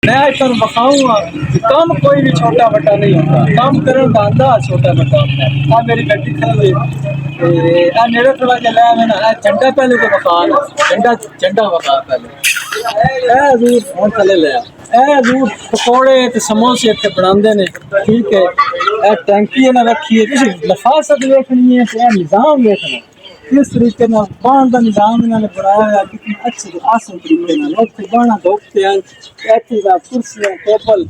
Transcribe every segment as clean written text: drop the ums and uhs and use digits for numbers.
मैं तुम बखाऊंगा काम कोई भी छोटा बड़ा नहीं होता, काम करने का अंदाज छोटा बड़ा होता है। आ मेरी गड्डी खड़ी है, आ मेरे थोड़ा जला है ना, झंडा पहले तो बखा झंडा झंडा बखा पहले ए दूर फोन चले ले ए दूर पकौड़े ते समोसे इतने बनाते ने, ठीक है। ए टैंकी ना रखी है, तुम लफासत देखनी है, क्या निजाम देखना किस तरीके ना बाण का निजाम इन्होंने बनाया है, कितने अच्छे आसान तरीके ना लोग बाणा धोते हैं, ऐसी कुर्सियां टेबल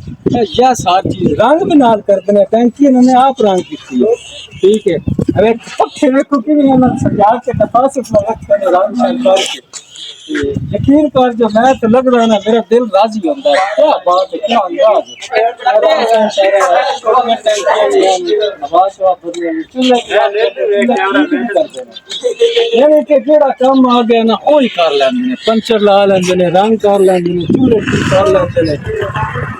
यह सारी चीज रंग भी नाल करते हैं। टैंकी इन्होंने आप रंग की है, ठीक है। अरे पक्के देखो कि सजा के तफासत में रखते हैं रंग करके, यकीन कर जो मैं तो लग रहा है ना, मेरा दिल राजी होता है। क्या बात है, क्या अंदाज है। काम आ गया ना वही कर लेंगे, पंचर ला लेंगे, रंग कर लेंगे, चूल्हे कर लेंगे,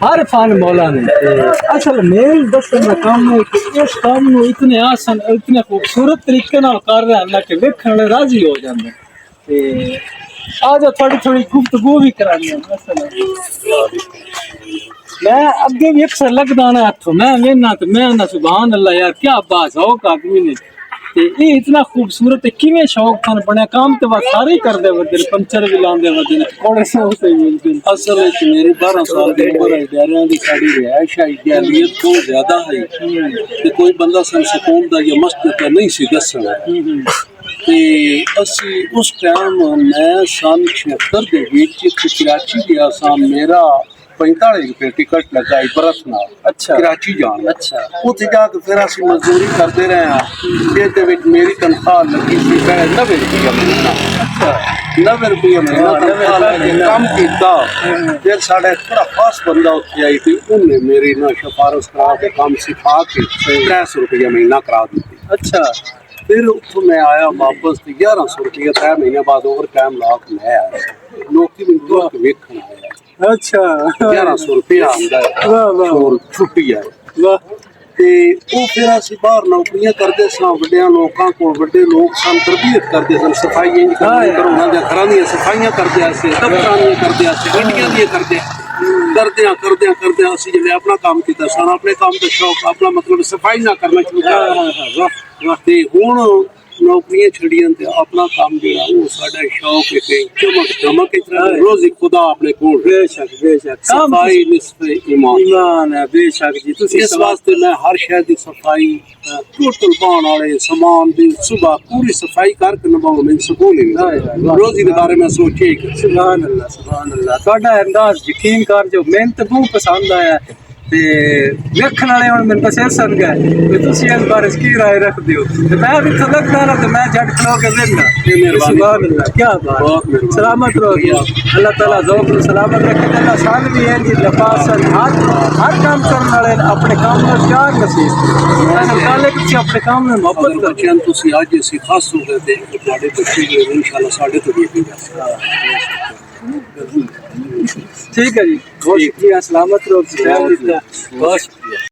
हर फन मौला ने। असल मेल दसन का काम है कि इस काम को इतने आसान इतने खूबसूरत तरीके ना कर रहे हैं ना कि वेखण वाले राजी हो जाते। आज थोड़ी थोड़ी गुफ्तगू भी करानी है। मैं अगे भी अक्सर लगदा ना हथों, मैं वेना तो मैं ना सुभान अल्लाह यार क्या बाज़ौक आदमी ने, ते ये इतना खूबसूरत है किवें शौक थान बने। काम तो बस सारे ही करदे वदे, पंचर भी लांदे वदे, कोड़े से मिलदे। असल में मेरी 12 साल की उम्र है, डरियां दी साड़ी रिहायश है, जालियत बहुत ज्यादा है ते कोई बंदा सन सुकून दा या मस्जिद नहीं सी दसना। ते असी उस टाइम मैं सन 76 दे विच कराची गया सा, मेरा 45 रुपए टिकट लगाई बरस नाल। अच्छा कराची जान। अच्छा उत्थे जाके फिर असी मजदूरी करते रहे हैं, जिहदे विच मेरी तनख्वाह लगी सी 90 रुपया महीना। अच्छा 90 रुपया महीना तनख्वाह लगी, काम किया। फिर साढ़े थोड़ा खास बंदा उत्थे आई थी, उन्हें मेरी ना सिफारिश करा के काम सिखा के 300 रुपया महीना करा दी। अच्छा फिर उत्थों मैं आया वापस 1100 रुपया 3 महीने बाद ओवर टाइम ला के मैं आया। लोग मैनू वेखण आया। अच्छा 1100 रुपया आंदा है और छुट्टी है। ते ਉਹ फिर ਅਸੀਂ बाहर नौकरियां करते सां, ਵੱਡਿਆਂ ਲੋਕਾਂ ਕੋਲ ਵੱਡੇ ਲੋਕ सन तरबियत करते सन, सफाई इंज करनी घरों दे घरां दी सफाइयां करदे आसे, दफ्तरां दी करदे आसे, गड्डियां दी करदे ਅਸੀਂ जिहड़े अपना काम कीता सन, अपने काम दा शौक अपना मतलब सफाई ना करना शुरू कर ते हुण नौकरियां छड़ियां ते अपना काम जिहड़ा वो साडा शौक है कि चमक रोज़ी खुदा अपने कोल। बेशक सफाई निस्फ़े ईमान ईमान है, बेशक जी। तुसी इस वास्ते मैं हर शहर की सफाई टोटल पाने वाले सामान की सुबह पूरी सफाई करके नभाऊं, मैं सुकून ही नहीं। रोज़ी के बारे में सोचे सुभान अल्लाह सुभान अल्लाह। तुहाडा अंदाज यकीन कर जो मेहनत बहुत पसंद आया ते वेखण वाले हुण मेरे पास सन गए कि तुसी इस बारे की राय रखदे हो, ते मैं भी तो लगदा ना, तो मैं झट खलो के वेखना। सुभान अल्लाह क्या बात, सलामत रहो अल्लाह ताला ज़ौक नूं सलामत रखे। अल्लाह सन भी है जी लफासन हर काम करने वाले अपने काम में प्यार नसीब असल कुछ अपने काम में मोहब्बत कर। बच्चों तुसी अज असीं खास हो गए ते तुहाडे बच्चे जो इंशाअल्लाह साडे तो भी ठीक है जी, बहुत शुक्रिया, सलामत रहो। बहुत शुक्रिया।